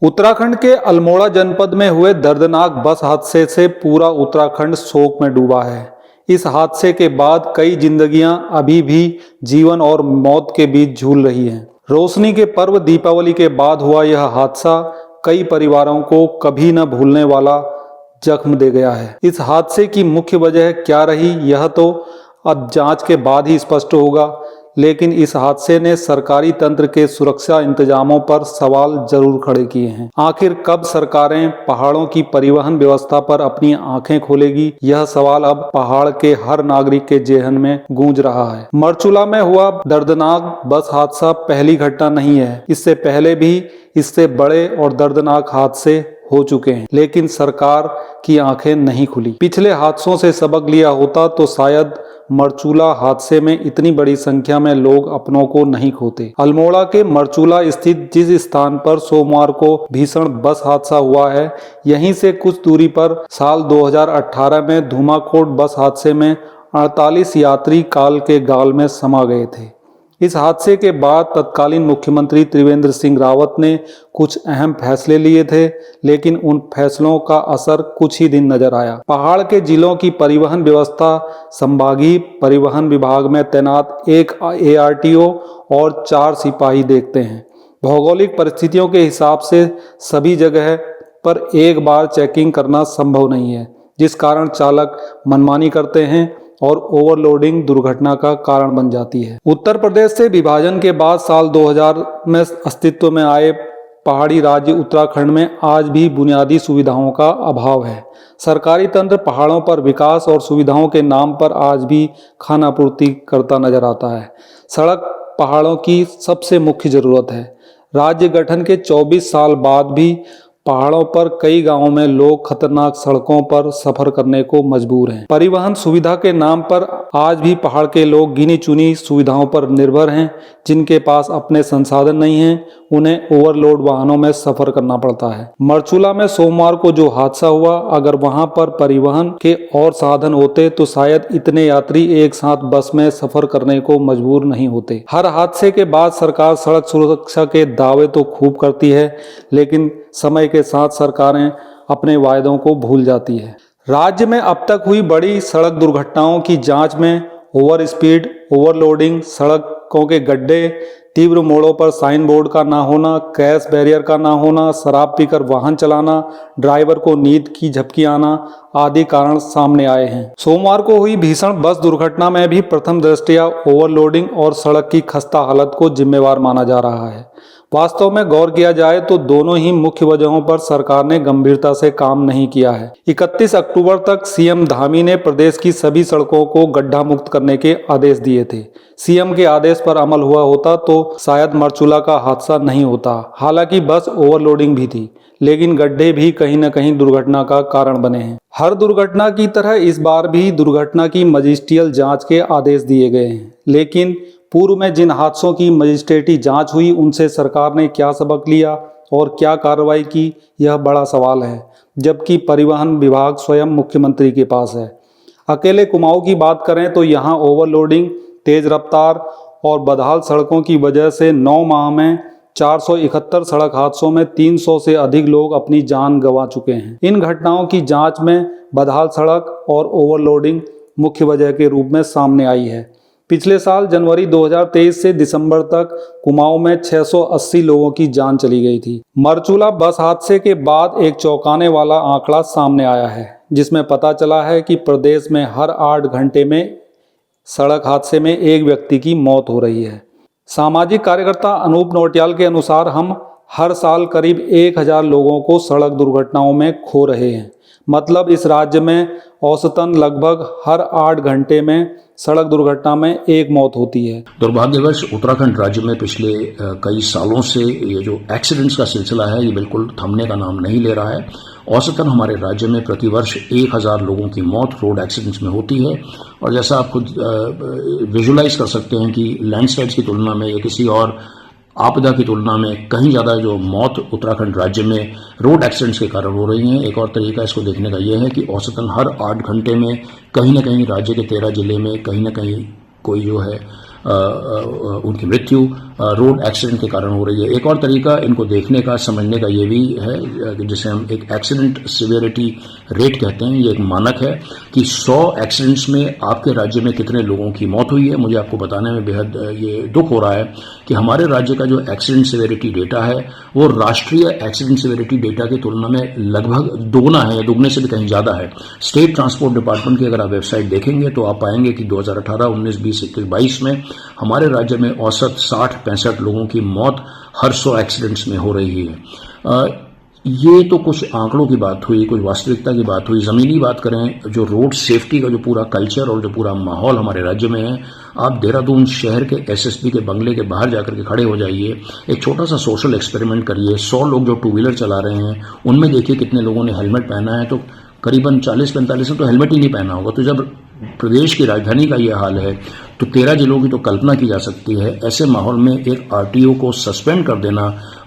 उत्तराखंड के अल्मोड़ा जनपद में हुए दर्दनाक बस हादसे से पूरा उत्तराखंड शोक में डूबा है। इस हादसे के बाद कई जिंदगियां अभी भी जीवन और मौत के बीच झूल रही हैं। रोशनी के पर्व दीपावली के बाद हुआ यह हादसा कई परिवारों को कभी न भूलने वाला जख्म दे गया है। इस हादसे की मुख्य वजह क्या रही, यह तो अब जांच के बाद ही स्पष्ट होगा, लेकिन इस हादसे ने सरकारी तंत्र के सुरक्षा इंतजामों पर सवाल जरूर खड़े किए हैं। आखिर कब सरकारें पहाड़ों की परिवहन व्यवस्था पर अपनी आंखें खोलेगी, यह सवाल अब पहाड़ के हर नागरिक के जेहन में गूंज रहा है। मरचूला में हुआ दर्दनाक बस हादसा पहली घटना नहीं है। इससे पहले भी इससे बड़े और दर्दनाक हादसे हो चुके हैं, लेकिन सरकार की आंखें नहीं खुली। पिछले हादसों से सबक लिया होता तो शायद मरचूला हादसे में इतनी बड़ी संख्या में लोग अपनों को नहीं खोते। अल्मोड़ा के मरचूला स्थित जिस स्थान पर सोमवार को भीषण बस हादसा हुआ है, यहीं से कुछ दूरी पर साल 2018 में धुमाकोट बस हादसे में 48 यात्री काल के गाल में समा गए थे। इस हादसे के बाद तत्कालीन मुख्यमंत्री त्रिवेंद्र सिंह रावत ने कुछ अहम फैसले लिए थे, लेकिन उन फैसलों का असर कुछ ही दिन नजर आया। पहाड़ के जिलों की परिवहन व्यवस्था संभागीय परिवहन विभाग में तैनात एक ARTO और 4 सिपाही देखते हैं। भौगोलिक परिस्थितियों के हिसाब से सभी जगह पर एक बार चेकिंग करना संभव नहीं है, जिस कारण चालक मनमानी करते हैं और ओवरलोडिंग दुर्घटना का कारण बन जाती है। उत्तर प्रदेश से विभाजन के बाद साल 2000 में अस्तित्व में आए पहाड़ी राज्य उत्तराखंड में आज भी बुनियादी सुविधाओं का अभाव है। सरकारी तंत्र पहाड़ों पर विकास और सुविधाओं के नाम पर आज भी खानापूर्ति करता नजर आता है। सड़क पहाड़ों की सबसे मुख्य जरूरत है। राज्य गठन के 24 साल बाद भी पहाड़ों पर कई गांवों में लोग खतरनाक सड़कों पर सफर करने को मजबूर हैं। परिवहन सुविधा के नाम पर आज भी पहाड़ के लोग गिनी चुनी सुविधाओं पर निर्भर हैं। जिनके पास अपने संसाधन नहीं हैं, उन्हें ओवरलोड वाहनों में सफर करना पड़ता है। मरचूला में सोमवार को जो हादसा हुआ, अगर वहां पर परिवहन के और साधन होते तो शायद इतने यात्री एक साथ बस में सफर करने को मजबूर नहीं होते। हर हादसे के बाद सरकार सड़क सुरक्षा के दावे तो खूब करती है, लेकिन समय के साथ सरकारें अपने वायदों को भूल जाती है। राज्य में अब तक हुई बड़ी सड़क दुर्घटनाओं की जांच में ओवर स्पीड, ओवरलोडिंग, सड़कों के गड्ढे, तीव्र मोड़ों पर साइन बोर्ड का ना होना, क्रैश बैरियर का ना होना, शराब पीकर वाहन चलाना, ड्राइवर को नींद की झपकी आना आदि कारण सामने आए हैं। सोमवार को हुई भीषण बस दुर्घटना में भी प्रथम दृष्टया ओवरलोडिंग और सड़क की खस्ता हालत को जिम्मेवार माना जा रहा है। वास्तव में गौर किया जाए तो दोनों ही मुख्य वजहों पर सरकार ने गंभीरता से काम नहीं किया है। 31 अक्टूबर तक सीएम धामी ने प्रदेश की सभी सड़कों को गड्ढा मुक्त करने के आदेश दिए थे। सीएम के आदेश पर अमल हुआ होता तो शायद मरचूला का हादसा नहीं होता। हालांकि बस ओवरलोडिंग भी थी, लेकिन गड्ढे भी कहीं न कहीं दुर्घटना का कारण बने हैं। हर दुर्घटना की तरह इस बार भी दुर्घटना की मजिस्ट्रियल जांच के आदेश दिए गए हैं, लेकिन पूर्व में जिन हादसों की मजिस्ट्रेटी जांच हुई, उनसे सरकार ने क्या सबक लिया और क्या कार्रवाई की, यह बड़ा सवाल है। जबकि परिवहन विभाग स्वयं मुख्यमंत्री के पास है। अकेले कुमाऊं की बात करें तो यहाँ ओवरलोडिंग, तेज रफ्तार और बदहाल सड़कों की वजह से 9 माह में 471 सड़क हादसों में 300 से अधिक लोग अपनी जान गंवा चुके हैं। इन घटनाओं की जांच में बदहाल सड़क और ओवरलोडिंग मुख्य वजह के रूप में सामने आई है। पिछले साल जनवरी 2023 से दिसंबर तक कुमाऊं में 680 लोगों की जान चली गई थी। मरचूला बस हादसे के बाद एक चौंकाने वाला आंकड़ा सामने आया है, जिसमें पता चला है कि प्रदेश में हर 8 घंटे में सड़क हादसे में एक व्यक्ति की मौत हो रही है। सामाजिक कार्यकर्ता अनूप नौटियाल के अनुसार हम हर साल करीब 1000 लोगों को सड़क दुर्घटनाओं में खो रहे हैं। मतलब इस राज्य में औसतन लगभग हर 8 घंटे में सड़क दुर्घटना में एक मौत होती है। दुर्भाग्यवश उत्तराखंड राज्य में पिछले कई सालों से ये जो एक्सीडेंट्स का सिलसिला है, ये बिल्कुल थमने का नाम नहीं ले रहा है। औसतन हमारे राज्य में प्रतिवर्ष 1000 लोगों की मौत रोड एक्सीडेंट्स में होती है। और जैसा आप खुद विजुलाइज कर सकते हैं कि लैंडस्लाइड्स की तुलना में या किसी और आपदा की तुलना में कहीं ज़्यादा जो मौत उत्तराखंड राज्य में रोड एक्सीडेंट्स के कारण हो रही हैं। एक और तरीका इसको देखने का यह है कि औसतन हर 8 घंटे में कहीं ना कहीं राज्य के 13 जिले में कहीं ना कहीं कोई जो है उनकी मृत्यु रोड एक्सीडेंट के कारण हो रही है। एक और तरीका इनको देखने का, समझने का ये भी है, जिसे हम एक एक्सीडेंट सिवियरिटी रेट कहते हैं, ये एक मानक है कि 100 एक्सीडेंट्स में आपके राज्य में कितने लोगों की मौत हुई है। मुझे आपको बताने में बेहद ये दुख हो रहा है कि हमारे राज्य का जो एक्सीडेंट सिवियरिटी डेटा है वो राष्ट्रीय एक्सीडेंट सिवियरिटी डेटा की तुलना में लगभग दोगुना है, या दुगने से भी कहीं ज़्यादा है। स्टेट ट्रांसपोर्ट डिपार्टमेंट की अगर आप वेबसाइट देखेंगे तो आप पाएंगे कि 2018, 19, 20, 21, 22 में हमारे राज्य में औसत 60-65 लोगों की मौत हर 100 एक्सीडेंट्स में हो रही है। ये तो कुछ आंकड़ों की बात हुई, कुछ वास्तविकता की बात हुई। ज़मीनी बात करें, जो रोड सेफ्टी का जो पूरा कल्चर और जो पूरा माहौल हमारे राज्य में है, आप देहरादून शहर के एसएसपी के बंगले के बाहर जाकर के खड़े हो जाइए, एक छोटा सा सोशल एक्सपेरिमेंट करिए। 100 लोग जो टू व्हीलर चला रहे हैं उनमें देखिए कितने लोगों ने हेलमेट पहना है, तो करीबन 40-45 ने तो हेलमेट ही नहीं पहना होगा। तो जब प्रदेश की राजधानी का यह हाल है तो 13 जिलों की तो कल्पना की जा सकती है। ऐसे माहौल में एक आरटीओ को सस्पेंड कर देना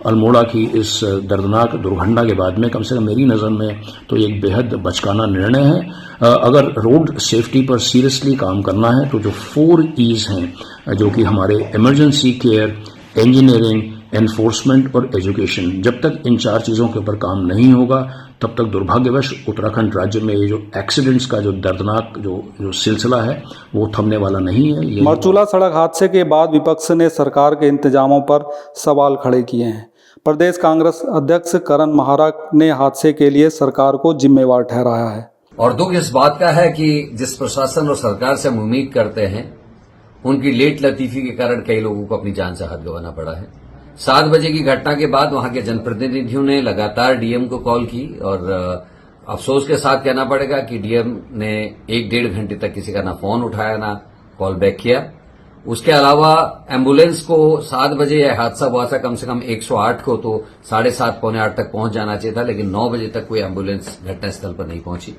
अल्मोड़ा की इस दर्दनाक दुर्घटना के बाद में, कम से कम मेरी नज़र में तो एक बेहद बचकाना निर्णय है। अगर रोड सेफ्टी पर सीरियसली काम करना है तो जो 4 E's हैं, जो कि हमारे इमरजेंसी केयर, इंजीनियरिंग, एनफोर्समेंट और एजुकेशन, जब तक इन 4 चीज़ों के ऊपर काम नहीं होगा तब तक दुर्भाग्यवश उत्तराखंड राज्य में ये जो एक्सीडेंट्स का जो दर्दनाक जो सिलसिला है वो थमने वाला नहीं है। मरचूला सड़क हादसे के बाद विपक्ष ने सरकार के इंतजामों पर सवाल खड़े किए हैं। प्रदेश कांग्रेस अध्यक्ष करण महारा ने हादसे के लिए सरकार को जिम्मेवार ठहराया है। और दुख इस बात का है कि जिस प्रशासन और सरकार से हम उम्मीद करते हैं, उनकी लेट लतीफी के कारण कई लोगों को अपनी जान से हाथ गंवाना पड़ा है। 7 बजे की घटना के बाद वहां के जनप्रतिनिधियों ने लगातार डीएम को कॉल की और अफसोस के साथ कहना पड़ेगा कि डीएम ने 1-1.5 घंटे तक किसी का ना फोन उठाया ना कॉल बैक किया। उसके अलावा एम्बुलेंस को 7 बजे यह हादसा हुआ था, कम से कम 108 को तो 7:30 पौने 8 तक पहुंच जाना चाहिए था, लेकिन 9 बजे तक कोई एम्बुलेंस घटनास्थल पर नहीं पहुंची।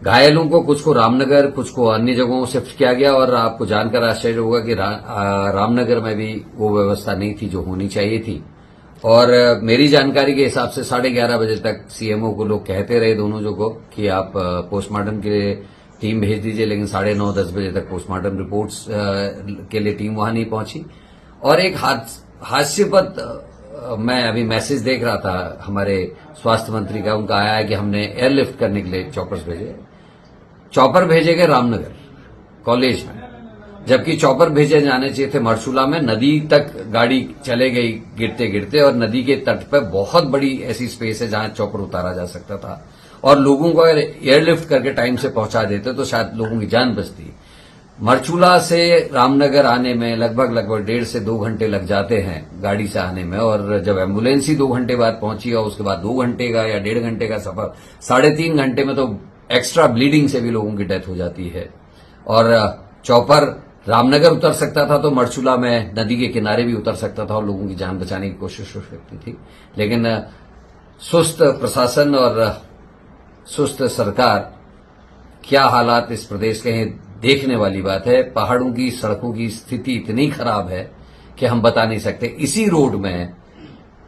घायलों को कुछ को रामनगर, कुछ को अन्य जगहों शिफ्ट किया गया और आपको जानकर आश्चर्य होगा कि रामनगर में भी वो व्यवस्था नहीं थी जो होनी चाहिए थी। और मेरी जानकारी के हिसाब से 11:30 बजे तक सीएमओ को लोग कहते रहे दोनों जगहों कि आप पोस्टमार्टम के लिए टीम भेज दीजिए, लेकिन 9:30-10 बजे तक पोस्टमार्टम रिपोर्ट्स के लिए टीम वहां नहीं पहुंची। और एक हास्यपद मैं अभी मैसेज देख रहा था हमारे स्वास्थ्य मंत्री का, उनका आया है कि हमने एयरलिफ्ट करने के लिए चॉपर्स भेजे। चॉपर भेजे गए रामनगर कॉलेज में, जबकि चॉपर भेजे जाने चाहिए थे मरचूला में। नदी तक गाड़ी चले गई गिरते गिरते, और नदी के तट पर बहुत बड़ी ऐसी स्पेस है जहां चॉपर उतारा जा सकता था, और लोगों को अगर एयरलिफ्ट करके टाइम से पहुंचा देते तो शायद लोगों की जान बचती। मरचूला से रामनगर आने में लगभग 1.5 से 2 घंटे लग जाते हैं गाड़ी से आने में, और जब एम्बुलेंस ही 2 घंटे बाद पहुंची और उसके बाद 2 घंटे का या 1.5 घंटे का सफर, 3.5 घंटे में तो एक्स्ट्रा ब्लीडिंग से भी लोगों की डेथ हो जाती है। और चॉपर रामनगर उतर सकता था तो मरचूला में नदी के किनारे भी उतर सकता था और लोगों की जान बचाने की कोशिश हो सकती थी। लेकिन सुस्त प्रशासन और सुस्त सरकार, क्या हालात इस प्रदेश के हैं देखने वाली बात है। पहाड़ों की सड़कों की स्थिति इतनी खराब है कि हम बता नहीं सकते। इसी रोड में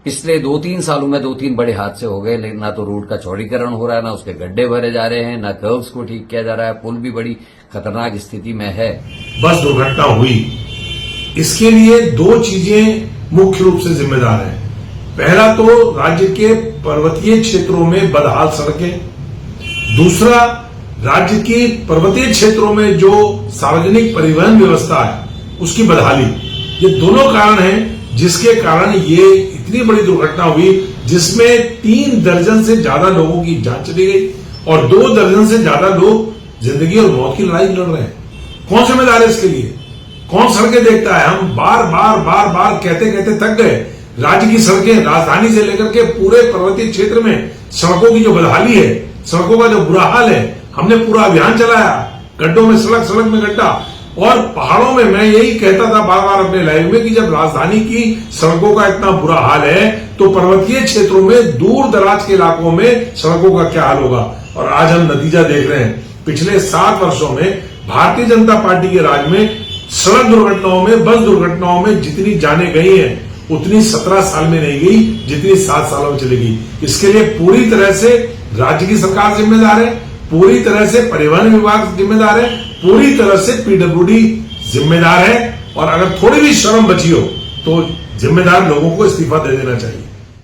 पिछले 2-3 सालों में 2-3 बड़े हादसे हो गए, लेकिन ना तो रोड का चौड़ीकरण हो रहा है, ना उसके गड्ढे भरे जा रहे हैं, ना कर्व्स को ठीक किया जा रहा है। पुल भी बड़ी खतरनाक स्थिति में है। बस दुर्घटना हुई, इसके लिए 2 चीजें मुख्य रूप से जिम्मेदार हैं। पहला तो राज्य के पर्वतीय क्षेत्रों में बदहाल सड़कें, दूसरा राज्य की पर्वतीय क्षेत्रों में जो सार्वजनिक परिवहन व्यवस्था है उसकी बदहाली। ये दोनों कारण हैं जिसके कारण ये इतनी बड़ी दुर्घटना हुई, जिसमें 3 दर्जन से ज्यादा लोगों की जान चली गई और 2 दर्जन से ज्यादा लोग जिंदगी और मौत की लड़ाई लड़ रहे हैं। कौन जिम्मेदार है इसके लिए? कौन सड़कें देखता है? हम बार बार कहते कहते थक गए। राज्य की सड़कें, राजधानी से लेकर के पूरे पर्वतीय क्षेत्र में सड़कों की जो बदहाली है, सड़कों का जो बुरा हाल है, हमने पूरा अभियान चलाया। गड्ढों में सड़क, सड़क में गड्ढा, और पहाड़ों में मैं यही कहता था बार बार अपने लाइव में कि जब राजधानी की सड़कों का इतना बुरा हाल है तो पर्वतीय क्षेत्रों में, दूर दराज के इलाकों में सड़कों का क्या हाल होगा। और आज हम नतीजा देख रहे हैं। पिछले 7 वर्षों में भारतीय जनता पार्टी के राज में सड़क दुर्घटनाओं में, बस दुर्घटनाओं में जितनी जाने गई हैं उतनी 17 साल में नहीं गई जितनी 7 सालों में चली गई। इसके लिए पूरी तरह से राज्य की सरकार जिम्मेदार है, पूरी तरह से परिवहन विभाग जिम्मेदार है, पूरी तरह से पीडब्ल्यूडी जिम्मेदार है और अगर थोड़ी भी शर्म बची हो तो जिम्मेदार लोगों को इस्तीफा दे देना चाहिए।